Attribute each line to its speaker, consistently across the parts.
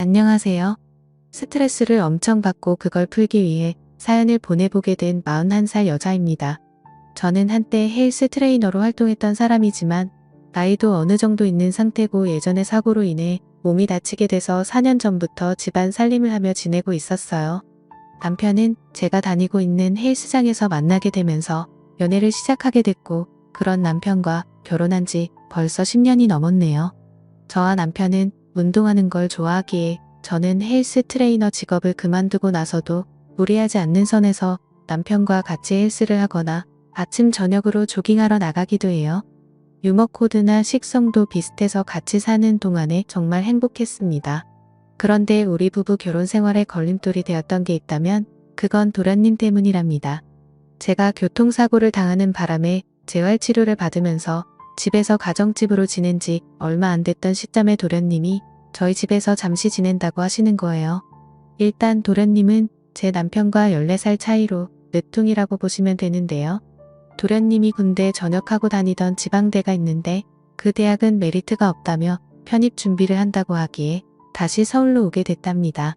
Speaker 1: 안녕하세요. 스트레스를 엄청 받고 그걸 풀기 위해 사연을 보내보게 된 41살 여자입니다. 저는 한때 헬스 트레이너로 활동했던 사람이지만 나이도 어느 정도 있는 상태고 예전의 사고로 인해 몸이 다치게 돼서 4년 전부터 집안 살림을 하며 지내고 있었어요. 남편은 제가 다니고 있는 헬스장에서 만나게 되면서 연애를 시작하게 됐고 그런 남편과 결혼한 지 벌써 10년이 넘었네요. 저와 남편은 운동하는 걸 좋아하기에 저는 헬스 트레이너 직업을 그만두고 나서도 무리하지 않는 선에서 남편과 같이 헬스를 하거나 아침 저녁으로 조깅하러 나가기도 해요. 유머 코드나 식성도 비슷해서 같이 사는 동안에 정말 행복했습니다. 그런데 우리 부부 결혼 생활에 걸림돌이 되었던 게 있다면 그건 도련님 때문이랍니다. 제가 교통사고를 당하는 바람에 재활치료를 받으면서 집에서 가정집으로 지낸 지 얼마 안 됐던 시점에 도련님이 저희 집에서 잠시 지낸다고 하시는 거예요. 일단 도련님은 제 남편과 14살 차이로 늦둥이라고 보시면 되는데요. 도련님이 군대 전역하고 다니던 지방대가 있는데 그 대학은 메리트가 없다며 편입 준비를 한다고 하기에 다시 서울로 오게 됐답니다.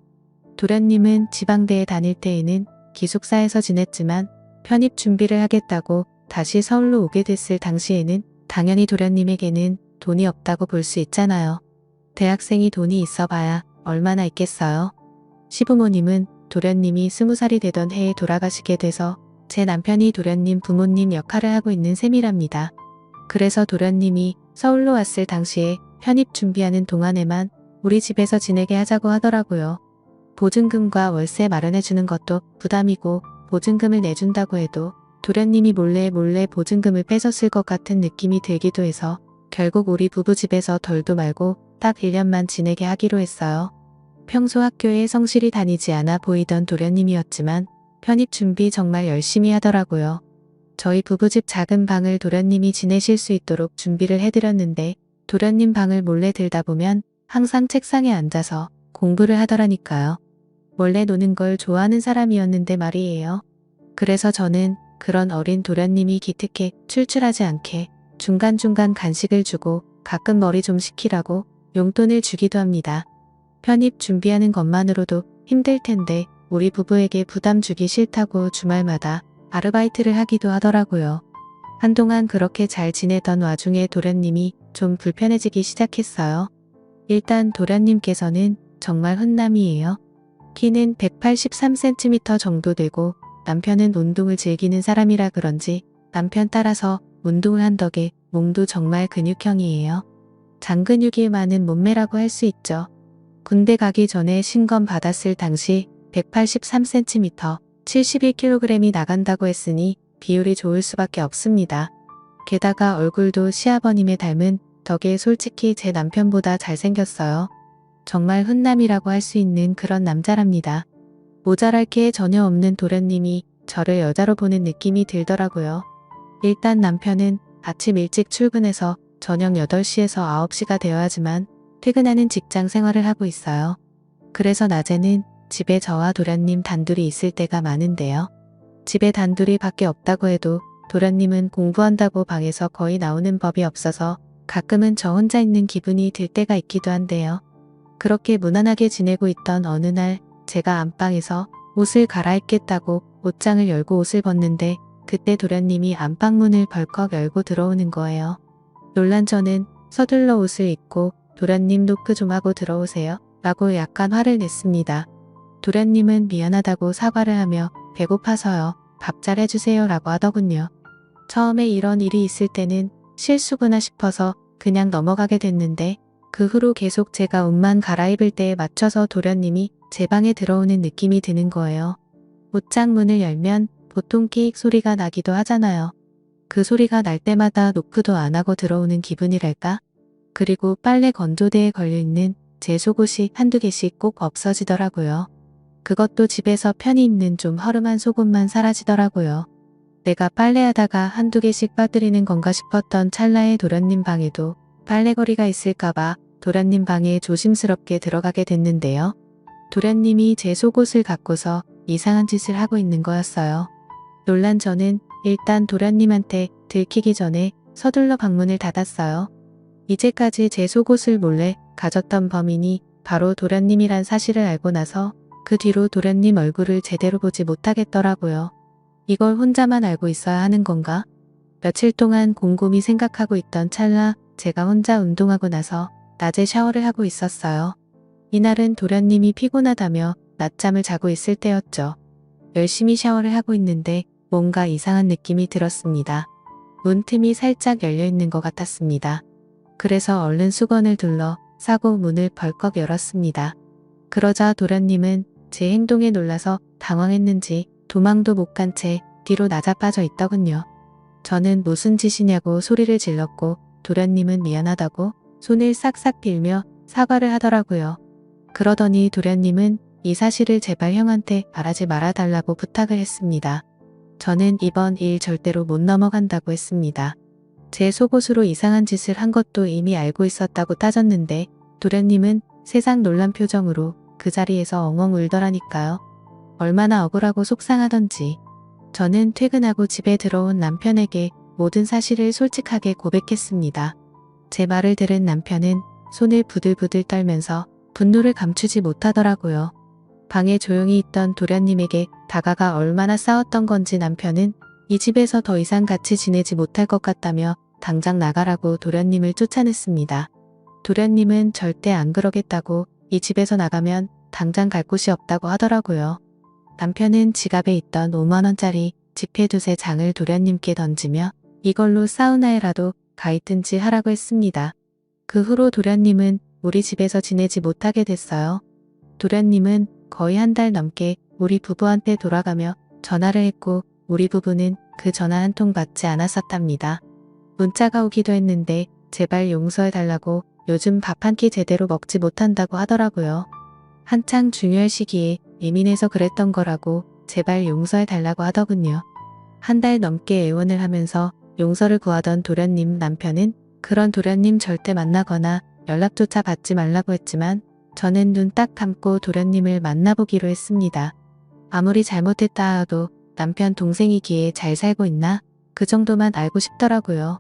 Speaker 1: 도련님은 지방대에 다닐 때에는 기숙사에서 지냈지만 편입 준비를 하겠다고 다시 서울로 오게 됐을 당시에는 당연히 도련님에게는 돈이 없다고 볼 수 있잖아요. 대학생이 돈이 있어 봐야 얼마나 있겠어요. 시부모님은 도련님이 20살이 되던 해에 돌아가시게 돼서 제 남편이 도련님 부모님 역할을 하고 있는 셈이랍니다. 그래서 도련님이 서울로 왔을 당시에 편입 준비하는 동안에만 우리 집에서 지내게 하자고 하더라고요. 보증금과 월세 마련해주는 것도 부담이고 보증금을 내준다고 해도 도련님이 몰래 보증금을 뺏었을 것 같은 느낌이 들기도 해서 결국 우리 부부 집에서 덜도 말고 딱 1년만 지내게 하기로 했어요. 평소 학교에 성실히 다니지 않아 보이던 도련님이었지만 편입 준비 정말 열심히 하더라고요. 저희 부부집 작은 방을 도련님이 지내실 수 있도록 준비를 해드렸는데 도련님 방을 몰래 들다 보면 항상 책상에 앉아서 공부를 하더라니까요. 원래 노는 걸 좋아하는 사람이었는데 말이에요. 그래서 저는 그런 어린 도련님이 기특해 출출하지 않게 중간중간 간식을 주고 가끔 머리 좀 식히라고 용돈을 주기도 합니다. 편입 준비하는 것만으로도 힘들 텐데 우리 부부에게 부담 주기 싫다고 주말마다 아르바이트를 하기도 하더라고요. 한동안 그렇게 잘 지내던 와중에 도련님이 좀 불편해지기 시작했어요. 일단 도련님께서는 정말 훈남이에요. 키는 183cm 정도 되고 남편은 운동을 즐기는 사람이라 그런지 남편 따라서 운동을 한 덕에 몸도 정말 근육형이에요. 장근육이 많은 몸매라고 할 수 있죠. 군대 가기 전에 신검 받았을 당시 183cm, 71kg이 나간다고 했으니 비율이 좋을 수밖에 없습니다. 게다가 얼굴도 시아버님의 닮은 덕에 솔직히 제 남편보다 잘생겼어요. 정말 훈남이라고 할 수 있는 그런 남자랍니다. 모자랄 게 전혀 없는 도련님이 저를 여자로 보는 느낌이 들더라고요. 일단 남편은 아침 일찍 출근해서 저녁 8시에서 9시가 되어야지만 퇴근하는 직장 생활을 하고 있어요. 그래서 낮에는 집에 저와 도련님 단둘이 있을 때가 많은데요. 집에 단둘이 밖에 없다고 해도 도련님은 공부한다고 방에서 거의 나오는 법이 없어서 가끔은 저 혼자 있는 기분이 들 때가 있기도 한데요. 그렇게 무난하게 지내고 있던 어느 날 제가 안방에서 옷을 갈아입겠다고 옷장을 열고 옷을 벗는데 그때 도련님이 안방문을 벌컥 열고 들어오는 거예요. 놀란 저는 서둘러 옷을 입고 도련님 노크 좀 하고 들어오세요 라고 약간 화를 냈습니다. 도련님은 미안하다고 사과를 하며 배고파서요. 밥 잘 해주세요 라고 하더군요. 처음에 이런 일이 있을 때는 실수구나 싶어서 그냥 넘어가게 됐는데 그 후로 계속 제가 옷만 갈아입을 때에 맞춰서 도련님이 제 방에 들어오는 느낌이 드는 거예요. 옷장 문을 열면 보통 끼익 소리가 나기도 하잖아요. 그 소리가 날 때마다 노크도 안 하고 들어오는 기분이랄까? 그리고 빨래 건조대에 걸려있는 제 속옷이 한두 개씩 꼭 없어지더라고요. 그것도 집에서 편히 입는 좀 허름한 속옷만 사라지더라고요. 내가 빨래하다가 한두 개씩 빠뜨리는 건가 싶었던 찰나에 도련님 방에도 빨래거리가 있을까봐 도련님 방에 조심스럽게 들어가게 됐는데요. 도련님이 제 속옷을 갖고서 이상한 짓을 하고 있는 거였어요. 놀란 저는 일단 도련님한테 들키기 전에 서둘러 방문을 닫았어요. 이제까지 제 속옷을 몰래 가졌던 범인이 바로 도련님이란 사실을 알고 나서 그 뒤로 도련님 얼굴을 제대로 보지 못하겠더라고요. 이걸 혼자만 알고 있어야 하는 건가? 며칠 동안 곰곰이 생각하고 있던 찰나 제가 혼자 운동하고 나서 낮에 샤워를 하고 있었어요. 이날은 도련님이 피곤하다며 낮잠을 자고 있을 때였죠. 열심히 샤워를 하고 있는데 뭔가 이상한 느낌이 들었습니다. 문틈이 살짝 열려있는 것 같았습니다. 그래서 얼른 수건을 둘러 싸고 문을 벌컥 열었습니다. 그러자 도련님은 제 행동에 놀라서 당황했는지 도망도 못 간 채 뒤로 나자빠져 있더군요. 저는 무슨 짓이냐고 소리를 질렀고 도련님은 미안하다고 손을 싹싹 빌며 사과를 하더라고요. 그러더니 도련님은 이 사실을 제발 형한테 말하지 말아달라고 부탁을 했습니다. 저는 이번 일 절대로 못 넘어간다고 했습니다. 제 속옷으로 이상한 짓을 한 것도 이미 알고 있었다고 따졌는데 도련님은 세상 놀란 표정으로 그 자리에서 엉엉 울더라니까요. 얼마나 억울하고 속상하던지. 저는 퇴근하고 집에 들어온 남편에게 모든 사실을 솔직하게 고백했습니다. 제 말을 들은 남편은 손을 부들부들 떨면서 분노를 감추지 못하더라고요. 방에 조용히 있던 도련님에게 다가가 얼마나 싸웠던 건지 남편은 이 집에서 더 이상 같이 지내지 못할 것 같다며 당장 나가라고 도련님을 쫓아냈습니다. 도련님은 절대 안 그러겠다고 이 집에서 나가면 당장 갈 곳이 없다고 하더라고요. 남편은 지갑에 있던 5만원짜리 지폐 두세 장을 도련님께 던지며 이걸로 사우나에라도 가 있든지 하라고 했습니다. 그 후로 도련님은 우리 집에서 지내지 못하게 됐어요. 도련님은 거의 한 달 넘게 우리 부부한테 돌아가며 전화를 했고 우리 부부는 그 전화 한 통 받지 않았었답니다. 문자가 오기도 했는데 제발 용서해달라고 요즘 밥 한 끼 제대로 먹지 못한다고 하더라고요. 한창 중요할 시기에 예민해서 그랬던 거라고 제발 용서해달라고 하더군요. 한 달 넘게 애원을 하면서 용서를 구하던 도련님 남편은 그런 도련님 절대 만나거나 연락조차 받지 말라고 했지만 저는 눈 딱 감고 도련님을 만나보기로 했습니다. 아무리 잘못했다 하도 남편 동생이기에 잘 살고 있나? 그 정도만 알고 싶더라고요.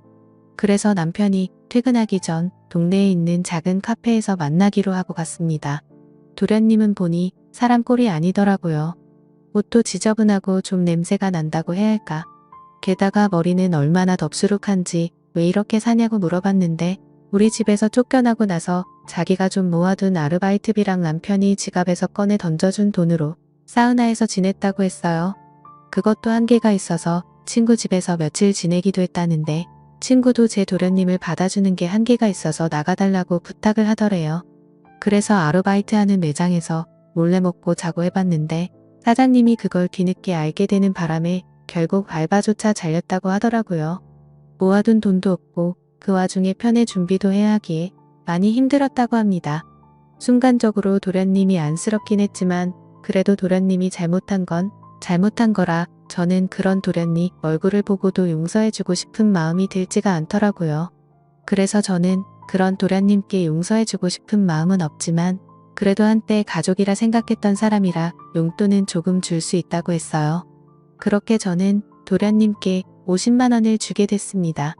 Speaker 1: 그래서 남편이 퇴근하기 전 동네에 있는 작은 카페에서 만나기로 하고 갔습니다. 도련님은 보니 사람 꼴이 아니더라고요. 옷도 지저분하고 좀 냄새가 난다고 해야 할까. 게다가 머리는 얼마나 덥수룩한지 왜 이렇게 사냐고 물어봤는데 우리 집에서 쫓겨나고 나서 자기가 좀 모아둔 아르바이트비랑 남편이 지갑에서 꺼내 던져준 돈으로 사우나에서 지냈다고 했어요. 그것도 한계가 있어서 친구 집에서 며칠 지내기도 했다는데 친구도 제 도련님을 받아주는 게 한계가 있어서 나가달라고 부탁을 하더래요. 그래서 아르바이트하는 매장에서 몰래 먹고 자고 해봤는데 사장님이 그걸 뒤늦게 알게 되는 바람에 결국 알바조차 잘렸다고 하더라고요. 모아둔 돈도 없고 그 와중에 편의 준비도 해야 하기에 많이 힘들었다고 합니다. 순간적으로 도련님이 안쓰럽긴 했지만 그래도 도련님이 잘못한 건 잘못한 거라 저는 그런 도련님 얼굴을 보고도 용서해주고 싶은 마음이 들지가 않더라고요. 그래서 저는 그런 도련님께 용서해주고 싶은 마음은 없지만 그래도 한때 가족이라 생각했던 사람이라 용돈은 조금 줄 수 있다고 했어요. 그렇게 저는 도련님께 50만 원을 주게 됐습니다.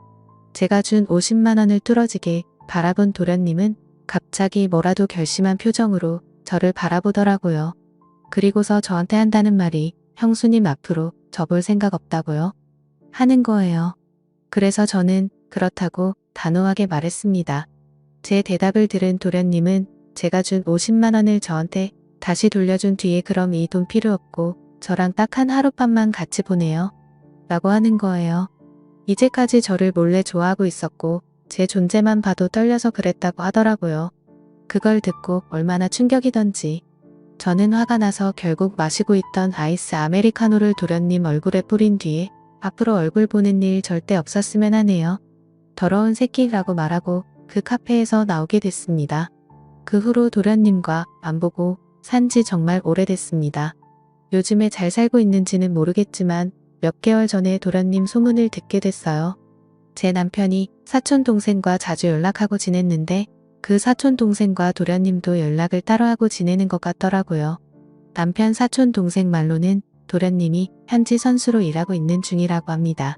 Speaker 1: 제가 준 50만 원을 뚫어지게 바라본 도련님은 갑자기 뭐라도 결심한 표정으로 저를 바라보더라고요. 그리고서 저한테 한다는 말이 형수님 앞으로 져볼 생각 없다고요? 하는 거예요. 그래서 저는 그렇다고 단호하게 말했습니다. 제 대답을 들은 도련님은 제가 준 50만 원을 저한테 다시 돌려준 뒤에 그럼 이 돈 필요 없고 저랑 딱 한 하룻밤만 같이 보내요. 라고 하는 거예요. 이제까지 저를 몰래 좋아하고 있었고 제 존재만 봐도 떨려서 그랬다고 하더라고요. 그걸 듣고 얼마나 충격이던지. 저는 화가 나서 결국 마시고 있던 아이스 아메리카노를 도련님 얼굴에 뿌린 뒤에 앞으로 얼굴 보는 일 절대 없었으면 하네요. 더러운 새끼라고 말하고 그 카페에서 나오게 됐습니다. 그 후로 도련님과 안 보고 산지 정말 오래됐습니다. 요즘에 잘 살고 있는지는 모르겠지만 몇 개월 전에 도련님 소문을 듣게 됐어요. 제 남편이 사촌 동생과 자주 연락하고 지냈는데 그 사촌 동생과 도련님도 연락을 따로 하고 지내는 것 같더라고요. 남편 사촌 동생 말로는 도련님이 현지 선수로 일하고 있는 중이라고 합니다.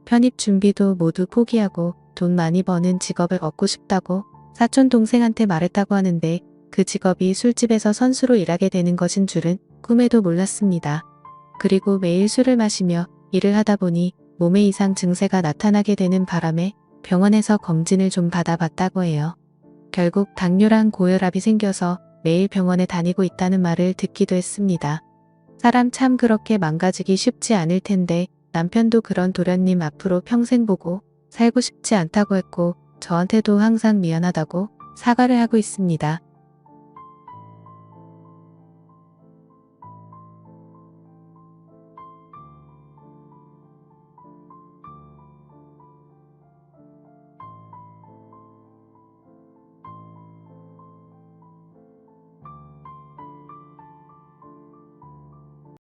Speaker 1: 편입 준비도 모두 포기하고 돈 많이 버는 직업을 얻고 싶다고 사촌 동생한테 말했다고 하는데 그 직업이 술집에서 선수로 일하게 되는 것인 줄은 꿈에도 몰랐습니다. 그리고 매일 술을 마시며 일을 하다 보니 몸에 이상 증세가 나타나게 되는 바람에 병원에서 검진을 좀 받아봤다고 해요. 결국 당뇨랑 고혈압이 생겨서 매일 병원에 다니고 있다는 말을 듣기도 했습니다. 사람 참 그렇게 망가지기 쉽지 않을 텐데 남편도 그런 도련님 앞으로 평생 보고 살고 싶지 않다고 했고 저한테도 항상 미안하다고 사과를 하고 있습니다.